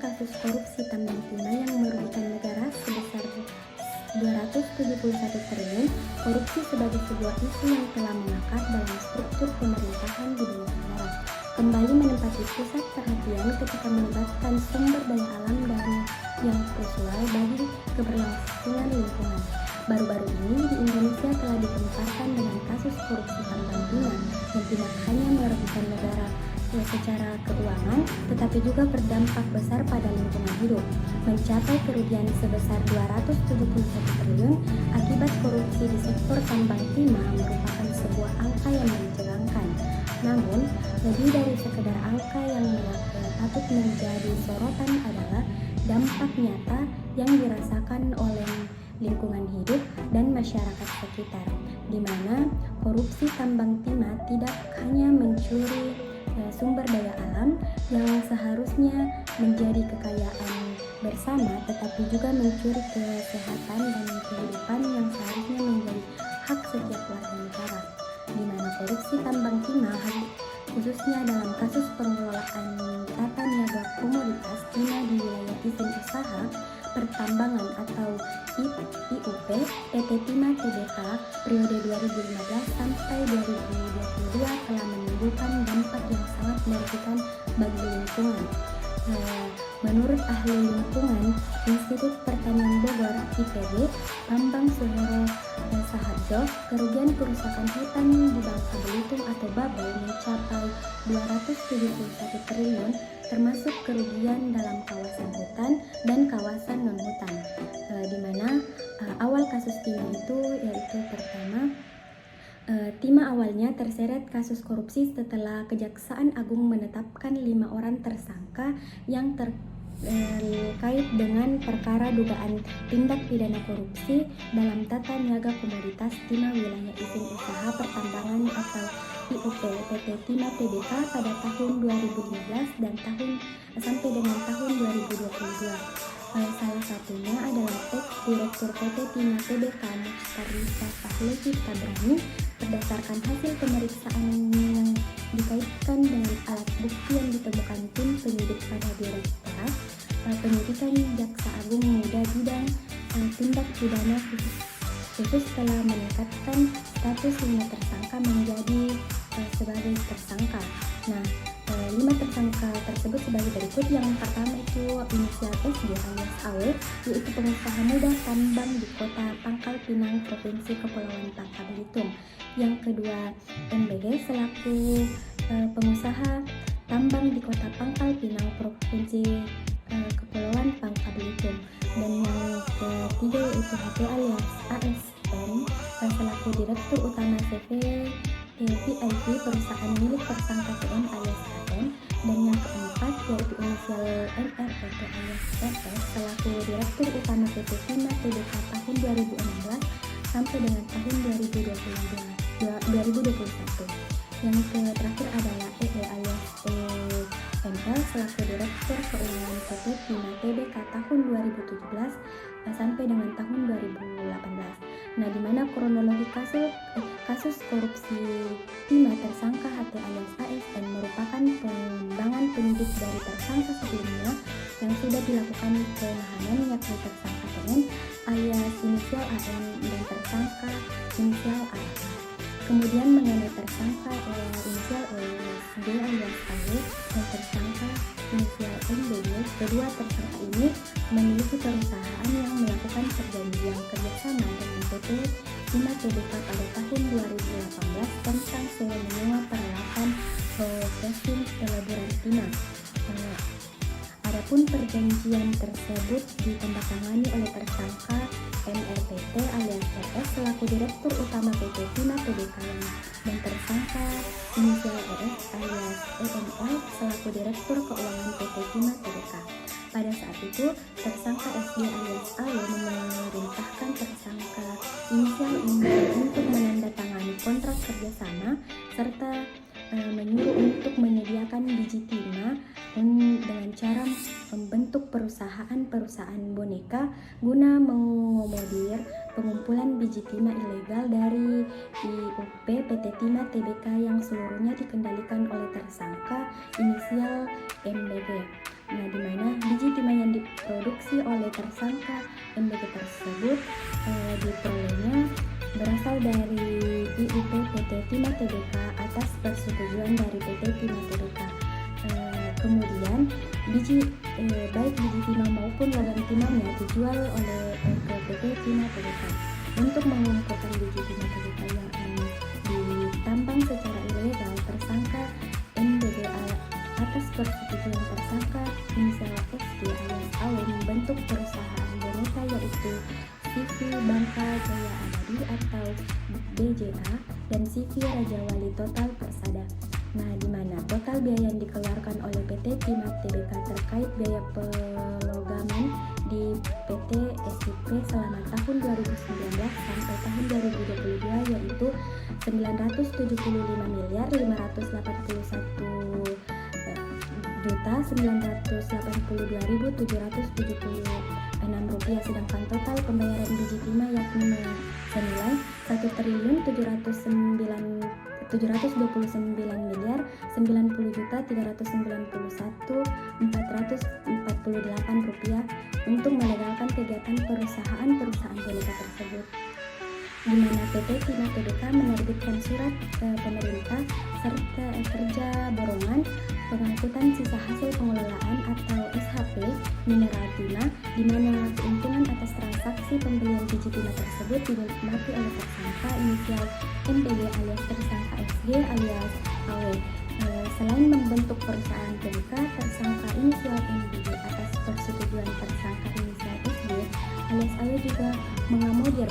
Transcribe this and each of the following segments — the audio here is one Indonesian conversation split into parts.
kasus korupsi tambang timah yang merugikan negara sebesar 271 triliun, korupsi sebagai sebuah isu yang telah mengakar dalam struktur pemerintahan di banyak negara, kembali menempati pusat perhatian ketika melibatkan sumber daya alam dari yang krusial bagi keberlangsungan lingkungan. Baru-baru ini di Indonesia telah digemparkan dengan kasus korupsi tambang timah yang tidak hanya merugikan negara secara keuangan, tetapi juga berdampak besar pada lingkungan hidup, mencapai kerugian sebesar 271 triliun akibat korupsi di sektor tambang timah merupakan sebuah angka yang mencengangkan. Namun, lebih dari sekedar angka yang patut menjadi sorotan adalah dampak nyata yang dirasakan oleh lingkungan hidup dan masyarakat sekitar, di mana korupsi tambang timah tidak hanya mencuri sumber daya alam yang seharusnya menjadi kekayaan bersama, tetapi juga mencuri kesehatan dan kehidupan yang seharusnya menjadi hak setiap warga negara, di mana korupsi tambang timah khususnya dalam kasus pengelolaan tata niaga komoditas timah di wilayah izin usaha pertambangan atau IUP PT Timah Tbk periode 2015 sampai 2022 telah menimbulkan dampak yang sangat merugikan bagi lingkungan. Menurut ahli lingkungan Institut Pertanian Bogor IPB, Bambang Suhero Saharjo, kerugian kerusakan hutan di Bangka Belitung atau Babel mencapai 271 triliun, termasuk kerugian dalam kawasan hutan dan kawasan non-hutan, di mana awal kasus timah itu yaitu pertama, timah awalnya terseret kasus korupsi setelah Kejaksaan Agung menetapkan 5 orang tersangka yang terkait dengan perkara dugaan tindak pidana korupsi dalam tata niaga komoditas timah wilayah izin usaha pertambangan atau IUP PT Timah Tbk pada tahun 2015 dan sampai dengan tahun 2022. Salah satunya adalah Direktur PT Timah Tbk Muchtarisa Pahlevi Tabrani. Berdasarkan hasil pemeriksaan yang dikaitkan dengan alat bukti yang ditemukan tim penyidik pada Direktorat Penyidikan Jaksa Agung Muda Bidang Tindak Pidana Khusus telah meningkatkan status 5 tersangka menjadi sebagai tersangka. Nah, 5 tersangka tersebut sebagai berikut. Yang pertama itu inisial SG alias AW, yaitu pengusaha muda tambang di kota Pangkal Pinang, Provinsi Kepulauan Bangka Belitung. Yang kedua MBG selaku pengusaha tambang di kota Pangkal Pinang, Provinsi Kepulauan Bangka Belitung. Dan yang ketiga yaitu HP alias ASN selaku Direktur Utama CV VIP perusahaan milik tersangka TM alias HM. Dan yang keempat yaitu inisial MRPT alias RS selaku Direktur Utama PT Timah Tbk tahun 2016 sampai dengan tahun 2021. Yang terakhir adalah EE alias EML selaku Direktur Keuangan PT Timah Tbk tahun 2017 sampai dengan tahun 2018. Nah, di mana kronologi kasus korupsi timah tersangka HT alias ASN merupakan pengembangan penyidik dari tersangka sebelumnya yang sudah dilakukan penahanan, yakni tersangka TN alias inisial AM dan tersangka inisial A. Kemudian mengenai tersangka inisial ESD alias AW dan tersangka inisial MBD, kedua tersangka ini memiliki perusahaan yang melakukan perjanjian kerjasama dengan PT Timah Tbk pada tahun 2018 tentang sewa menyewa peralatan processing peleburan timah. Adapun perjanjian tersebut ditandatangani oleh tersangka MRPT alias RS selaku Direktur Utama PT Timah Tbk dan tersangka inisial RS alias EML selaku Direktur Keuangan PT Timah Tbk. Pada saat itu, tersangka SD alias AW memerintahkan tersangka inisial MB untuk menandatangani kontrak kerjasama serta menyuruh untuk menyediakan biji timah dengan cara membentuk perusahaan boneka guna mengakomodir pengumpulan biji timah ilegal dari IUP PT Timah Tbk yang seluruhnya dikendalikan oleh tersangka inisial MBG. Nah, di mana biji timah yang diproduksi oleh tersangka MBG tersebut diperolehnya berasal dari IUP PT Timah Tbk atas persetujuan dari PT Timah Tbk. Kemudian baik biji timah maupun logam timahnya dijual oleh ke PT Timah Tbk. Untuk mengumpulkan biji timah Tbk yang ditambang secara ilegal, tersangka MBG atas persetujuan tersangka inisial SG alias AW membentuk perusahaan boneka yaitu CV Bangka Jaya Abadi atau BJA dan CV Raja Wali Total Persada. Nah, di mana total biaya yang dikeluarkan oleh PT Timah Tbk terkait biaya pelogaman di PT SIP selama tahun 2019 sampai tahun 2022 yaitu 979.581.982.776 rupiah, sedangkan total pembayaran biji timah yakni senilai 1.729.391.448 rupiah untuk melegalkan kegiatan perusahaan boneka tersebut, di mana PT Timah Tbk menerbitkan surat ke pemerintah serta kerja borongan pengangkutan sisa hasil pengelolaan atau SHP mineral timah, di mana keuntungan atas transaksi pembelian biji timah tersebut dinikmati oleh tersangka inisial MBG alias tersangka SG alias AW. Selain membentuk perusahaan Tbk, tersangka inisial MBG atas persetujuan tersangka inisial SG alias AW juga mengakomodir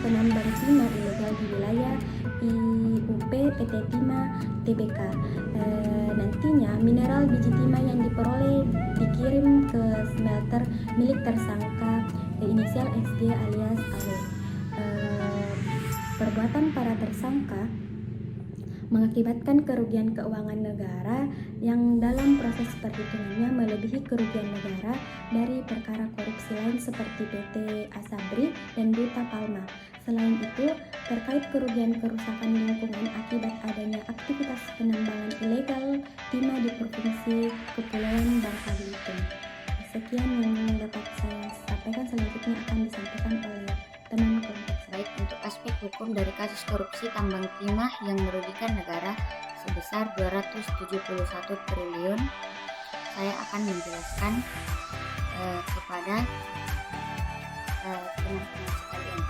penambang timah ilegal di wilayah IUP PT Timah Tbk. Nantinya mineral biji timah yang diperoleh dikirim ke smelter milik tersangka inisial SG alias AW. Perbuatan para tersangka mengakibatkan kerugian keuangan negara yang dalam proses perhitungannya melebihi kerugian negara dari perkara korupsi lain seperti PT Asabri dan Duta Palma. Selain itu, terkait kerugian kerusakan lingkungan akibat adanya aktivitas penambangan ilegal timah di Provinsi Kepulauan Bangka Belitung. Sekian yang dapat saya sampaikan, selanjutnya akan disampaikan oleh teman kelompok. Baik, untuk aspek hukum dari kasus korupsi tambang timah yang merugikan negara sebesar 271 triliun, saya akan menjelaskan kepada teman-teman sekalian.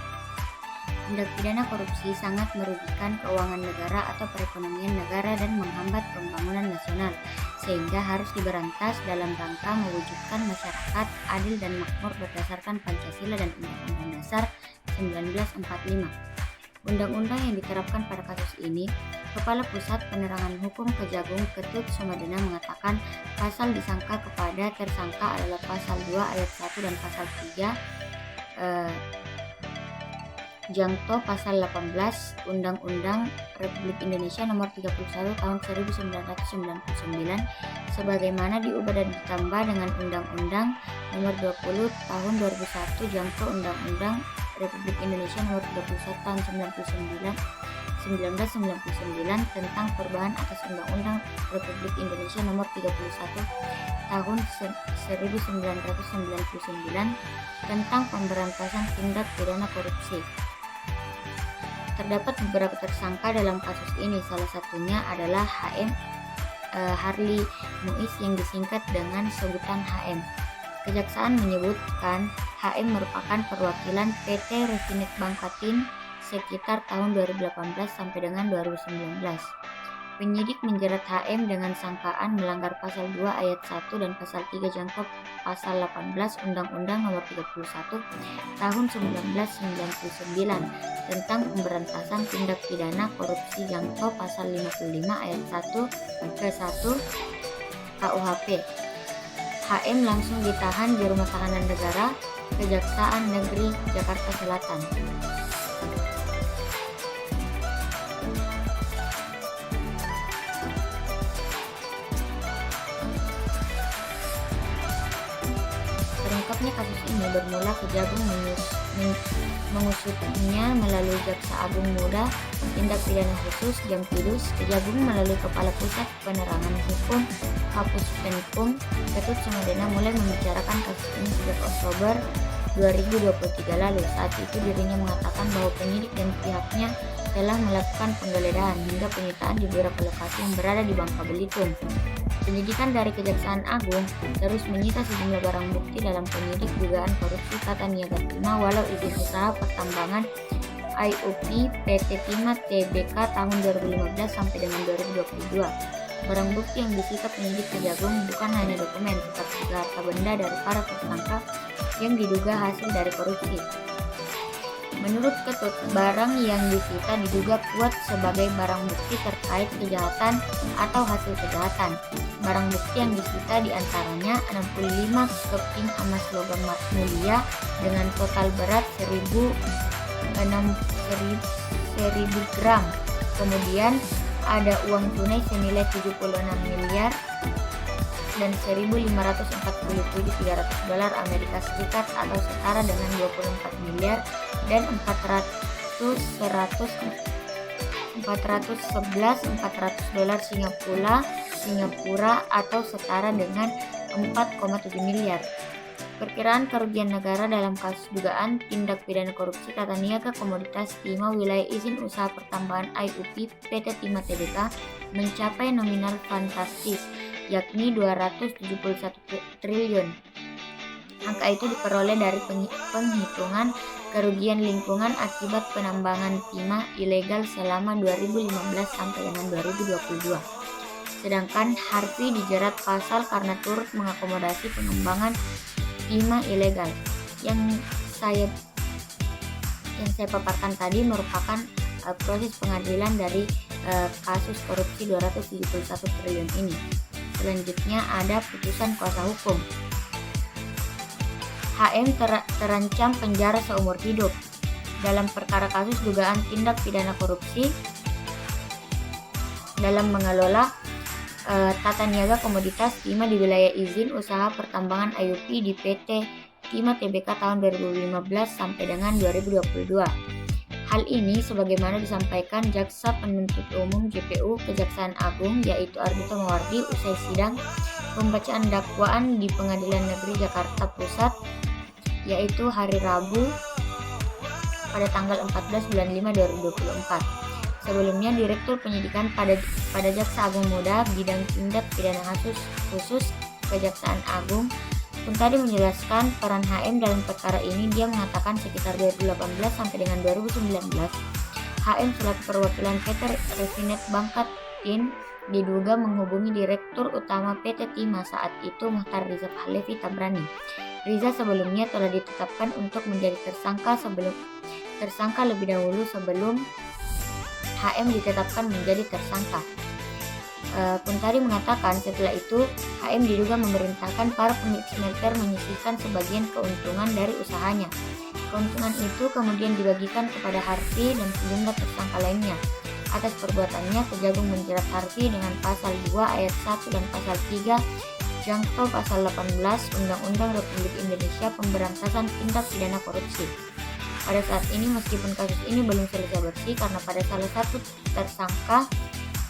Tindak pidana korupsi sangat merugikan keuangan negara atau perekonomian negara dan menghambat pembangunan nasional, sehingga harus diberantas dalam rangka mewujudkan masyarakat adil dan makmur berdasarkan Pancasila dan Undang-Undang Dasar 1945. Undang-undang yang diterapkan pada kasus ini, Kepala Pusat Penerangan Hukum Kejagung Ketut Sumadana mengatakan pasal disangka kepada tersangka adalah pasal 2 ayat 1 dan pasal 3 Jangto pasal 18 Undang-Undang Republik Indonesia Nomor 31 Tahun 1999 sebagaimana diubah dan ditambah dengan Undang-Undang Nomor 20 Tahun 2001 Jangto Undang-Undang Republik Indonesia Nomor 31 Tahun 1999 tentang perubahan atas Undang-Undang Republik Indonesia Nomor 31 Tahun 1999 tentang pemberantasan tindak pidana korupsi. Terdapat beberapa tersangka dalam kasus ini, salah satunya adalah Harli Muiz yang disingkat dengan sebutan HM. Kejaksaan menyebutkan HM merupakan perwakilan PT Refinet Bangkatin sekitar tahun 2018 sampai dengan 2019. Penyidik menjerat HM dengan sangkaan melanggar pasal 2 ayat 1 dan pasal 3 Jangto pasal 18 Undang-Undang Nomor 31 Tahun 1999 tentang pemberantasan tindak pidana korupsi Jangto pasal 55 ayat 1 ke 1 KUHP. HM langsung ditahan di Rumah Tahanan Negara Kejaksaan Negeri Jakarta Selatan. Terungkapnya kasus ini bermula Kejagung mengusutnya melalui Jaksa Agung Muda Tindak Pidana Khusus Jampidus. Kejagung melalui Kepala Pusat Penerangan Hukum Kapus Penkum Ketut Sumadana mulai membicarakan kasus ini sejak Oktober 2023 lalu. Saat itu dirinya mengatakan bahwa penyidik dan pihaknya telah melakukan penggeledahan hingga penyitaan di beberapa lokasi yang berada di Bangka Belitung. Penyidikan dari Kejaksaan Agung terus menyita sejumlah barang bukti dalam penyidik dugaan korupsi Tata Niaga Timah walau izin usaha pertambangan IUP PT Timah Tbk tahun 2015 sampai dengan 2022. Barang bukti yang disita penyidik Kejagung bukan hanya dokumen, tetapi juga harta benda dari para tersangka yang diduga hasil dari korupsi. Menurut Ketut, barang yang disita diduga kuat sebagai barang bukti terkait kejahatan atau hasil kejahatan. Barang bukti yang disita diantaranya 65 keping emas logam mulia dengan total berat 1000 gram. Kemudian ada uang tunai senilai 76 miliar dan 1.547.300 dolar Amerika Serikat atau setara dengan 24 miliar dan 411.400 dolar Singapura atau setara dengan 4,7 miliar. Perkiraan kerugian negara dalam kasus dugaan tindak pidana korupsi tata niaga komoditas timah wilayah izin usaha pertambangan IUP PT Timah Tbk mencapai nominal fantastis, yakni 271 triliun. Angka itu diperoleh dari penghitungan kerugian lingkungan akibat penambangan timah ilegal selama 2015 sampai dengan 2022. Sedangkan Harvey dijerat pasal karena turut mengakomodasi pengembangan timah ilegal. Yang saya paparkan tadi merupakan proses pengadilan dari kasus korupsi 271 triliun ini. Selanjutnya ada putusan kuasa hukum. HM terancam penjara seumur hidup dalam perkara kasus dugaan tindak pidana korupsi dalam mengelola tata niaga komoditas timah di wilayah izin usaha pertambangan IUP di PT Timah Tbk tahun 2015 sampai dengan 2022. Hal ini sebagaimana disampaikan Jaksa Penuntut Umum JPU Kejaksaan Agung yaitu Ardhito Mawardi usai sidang pembacaan dakwaan di Pengadilan Negeri Jakarta Pusat yaitu hari Rabu pada tanggal 14 bulan 5 2024. Sebelumnya Direktur Penyidikan pada Jaksa Agung Muda Bidang Tindak Pidana Khusus Kejaksaan Agung pun tadi menjelaskan peran HM dalam perkara ini. Dia mengatakan sekitar 2018 sampai dengan 2019 HM selaku perwakilan PT Refinet Bangka Tin diduga menghubungi Direktur Utama PT Timah saat itu Muhtar Riza Halevi Tabrani. Riza sebelumnya telah ditetapkan untuk menjadi tersangka lebih dahulu sebelum HM ditetapkan menjadi tersangka. Puntari mengatakan setelah itu HM diduga memerintahkan para pemilik smelter menyisihkan sebagian keuntungan dari usahanya. Keuntungan itu kemudian dibagikan kepada Harvey dan sejumlah tersangka lainnya. Atas perbuatannya Kejagung menjerat Harvey dengan pasal 2 ayat 1 dan pasal 3 Jangto pasal 18 Undang-Undang Republik Indonesia Pemberantasan Tindak Pidana Korupsi. Pada saat ini meskipun kasus ini belum selesai bersih karena pada salah satu tersangka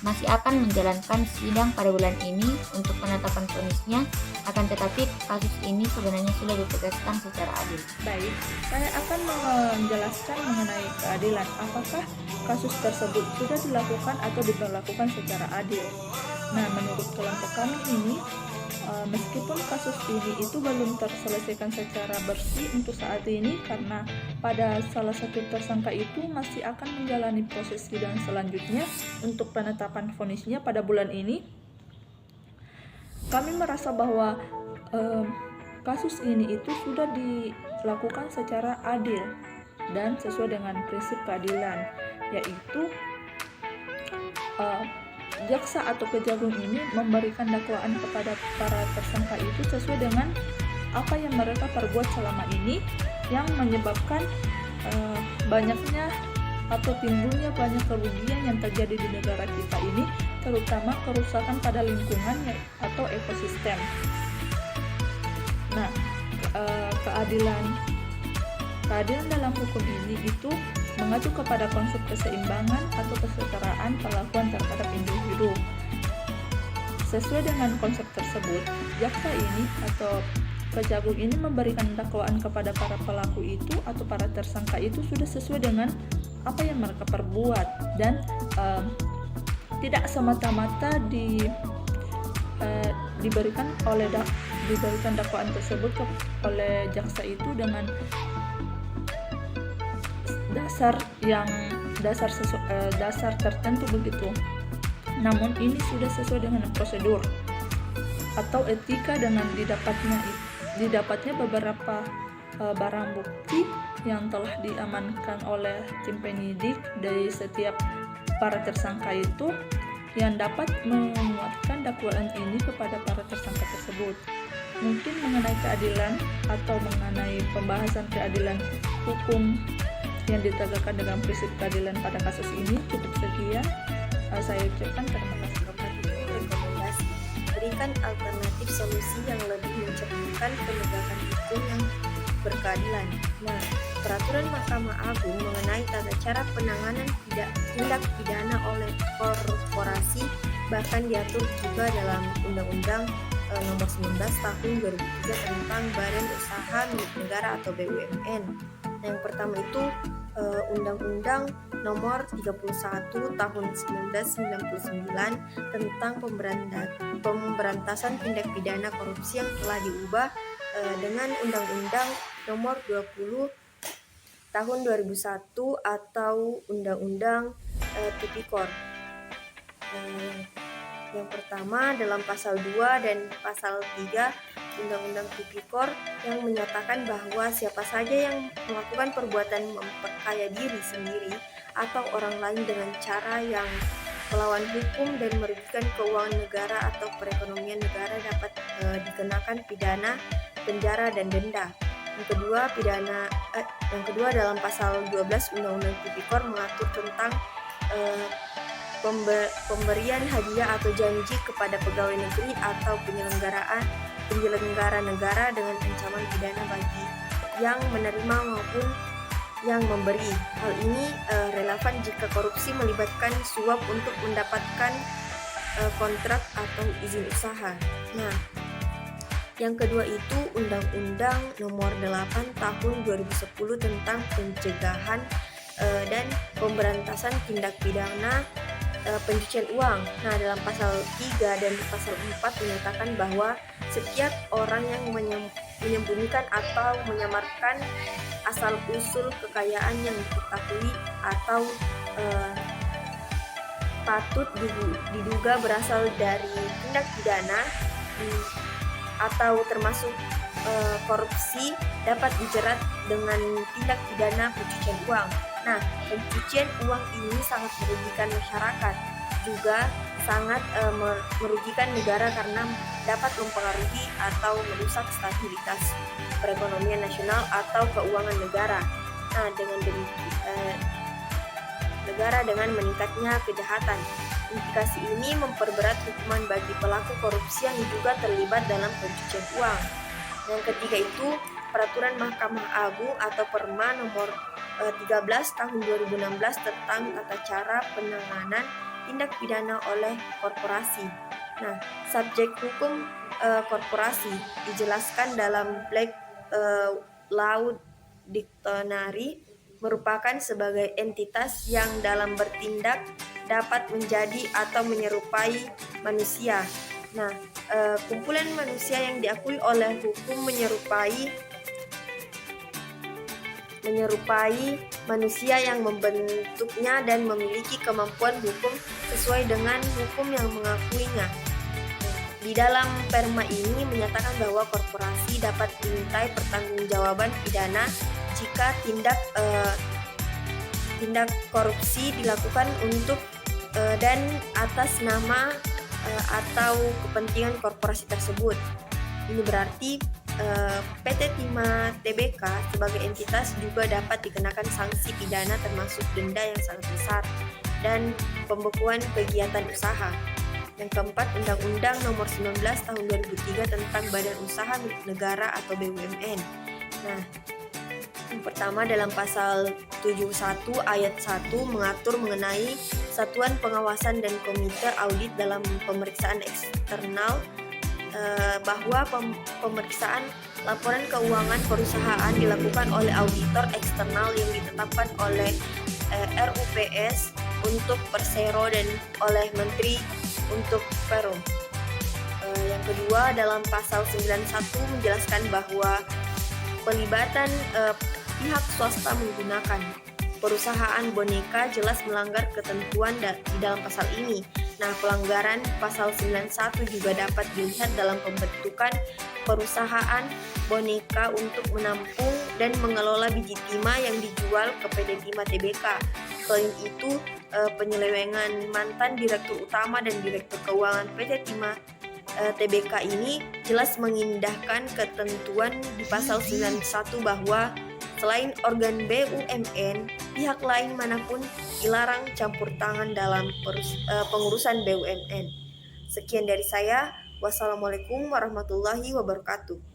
masih akan menjalankan sidang pada bulan ini untuk penetapan vonisnya, akan tetapi kasus ini sebenarnya sudah ditegaskan secara adil. Baik, saya akan menjelaskan mengenai keadilan. Apakah kasus tersebut sudah dilakukan atau diberlakukan secara adil? Nah, menurut kelompok kami ini, meskipun kasus ini itu belum terselesaikan secara bersih untuk saat ini karena pada salah satu tersangka itu masih akan menjalani proses sidang selanjutnya untuk penetapan vonisnya pada bulan ini. Kami merasa bahwa kasus ini itu sudah dilakukan secara adil dan sesuai dengan prinsip keadilan, yaitu jaksa atau kejagung ini memberikan dakwaan kepada para tersangka itu sesuai dengan apa yang mereka perbuat selama ini yang menyebabkan banyaknya atau timbulnya banyak kerugian yang terjadi di negara kita ini, terutama kerusakan pada lingkungan atau ekosistem. Nah, keadilan. Keadilan dalam hukum ini itu mengacu kepada konsep keseimbangan atau kesetaraan perlakuan terhadap individu. Sesuai dengan konsep tersebut, jaksa ini atau kejagung ini memberikan dakwaan kepada para pelaku itu atau para tersangka itu sudah sesuai dengan apa yang mereka perbuat, dan tidak semata-mata diberikan dakwaan tersebut oleh jaksa itu dengan dasar tertentu begitu. Namun ini sudah sesuai dengan prosedur atau etika dengan didapatnya beberapa barang bukti yang telah diamankan oleh tim penyidik dari setiap para tersangka itu, yang dapat menguatkan dakwaan ini kepada para tersangka tersebut. Mungkin mengenai keadilan atau mengenai pembahasan keadilan hukum yang ditegakkan dengan prinsip keadilan pada kasus ini cukup sekian. Saya ucapkan terima kasih. Rekomendasi: berikan alternatif solusi yang lebih mencerminkan penegakan hukum yang berkeadilan. Nah, peraturan Mahkamah Agung mengenai tata cara penanganan tindak pidana oleh korporasi bahkan diatur juga dalam Undang-Undang Nomor 19 Tahun 2003 tentang Badan Usaha Milik Negara atau BUMN. Yang pertama itu Undang-Undang Nomor 31 Tahun 1999 tentang pemberantasan tindak pidana korupsi yang telah diubah dengan Undang-Undang Nomor 20 Tahun 2001 atau Undang-Undang Tipikor. Yang pertama dalam pasal 2 dan pasal 3 Undang-Undang Tipikor yang menyatakan bahwa siapa saja yang melakukan perbuatan memperkaya diri sendiri atau orang lain dengan cara yang melawan hukum dan merugikan keuangan negara atau perekonomian negara dapat dikenakan pidana, penjara, dan denda. Yang kedua dalam pasal 12 Undang-Undang Tipikor mengatur tentang pemberian hadiah atau janji kepada pegawai negeri atau penyelenggara negara dengan ancaman pidana bagi yang menerima maupun yang memberi. Hal ini relevan jika korupsi melibatkan suap untuk mendapatkan kontrak atau izin usaha. Nah, yang kedua itu Undang-Undang Nomor 8 Tahun 2010 tentang pencegahan dan pemberantasan tindak pidana pencucian uang. Nah, dalam pasal 3 dan pasal 4 menyatakan bahwa setiap orang yang menyembunyikan atau menyamarkan asal-usul kekayaan yang diketahui atau patut diduga berasal dari tindak pidana atau termasuk korupsi dapat dijerat dengan tindak pidana pencucian uang. Nah, pencucian uang ini sangat merugikan masyarakat, juga sangat merugikan negara karena dapat mempengaruhi atau merusak stabilitas perekonomian nasional atau keuangan negara. Nah, negara dengan meningkatnya kejahatan. Indikasi ini memperberat hukuman bagi pelaku korupsi yang diduga terlibat dalam pencucian uang. Yang ketiga itu Peraturan Mahkamah Agung atau Perma Nomor 13 Tahun 2016 tentang tata cara penanganan tindak pidana oleh korporasi. Nah, subjek hukum korporasi dijelaskan dalam Black Law Dictionary merupakan sebagai entitas yang dalam bertindak dapat menjadi atau menyerupai manusia. Nah, kumpulan manusia yang diakui oleh hukum menyerupai manusia yang membentuknya dan memiliki kemampuan hukum sesuai dengan hukum yang mengakuinya. Di dalam perma ini menyatakan bahwa korporasi dapat dimintai pertanggungjawaban pidana jika tindak korupsi dilakukan untuk dan atas nama atau kepentingan korporasi tersebut. Ini berarti PT Timah Tbk sebagai entitas juga dapat dikenakan sanksi pidana termasuk denda yang sangat besar dan pembekuan kegiatan usaha. Yang keempat, Undang-Undang Nomor 19 Tahun 2003 tentang Badan Usaha Milik Negara atau BUMN. Nah, yang pertama dalam pasal 71 ayat 1 mengatur mengenai satuan pengawasan dan komite audit dalam pemeriksaan eksternal, bahwa pemeriksaan laporan keuangan perusahaan dilakukan oleh auditor eksternal yang ditetapkan oleh RUPS untuk Persero dan oleh Menteri untuk Perum. Yang kedua dalam pasal 91 menjelaskan bahwa pelibatan pihak swasta menggunakan perusahaan boneka jelas melanggar ketentuan di dalam pasal ini. Nah, pelanggaran pasal 91 juga dapat dilihat dalam pembentukan perusahaan boneka untuk menampung dan mengelola biji timah yang dijual ke PT Timah Tbk. Selain itu, penyelewengan mantan Direktur Utama dan Direktur Keuangan PT Timah Tbk ini jelas mengindahkan ketentuan di pasal 91 bahwa selain organ BUMN, pihak lain manapun dilarang campur tangan dalam pengurusan BUMN. Sekian dari saya. Wassalamualaikum warahmatullahi wabarakatuh.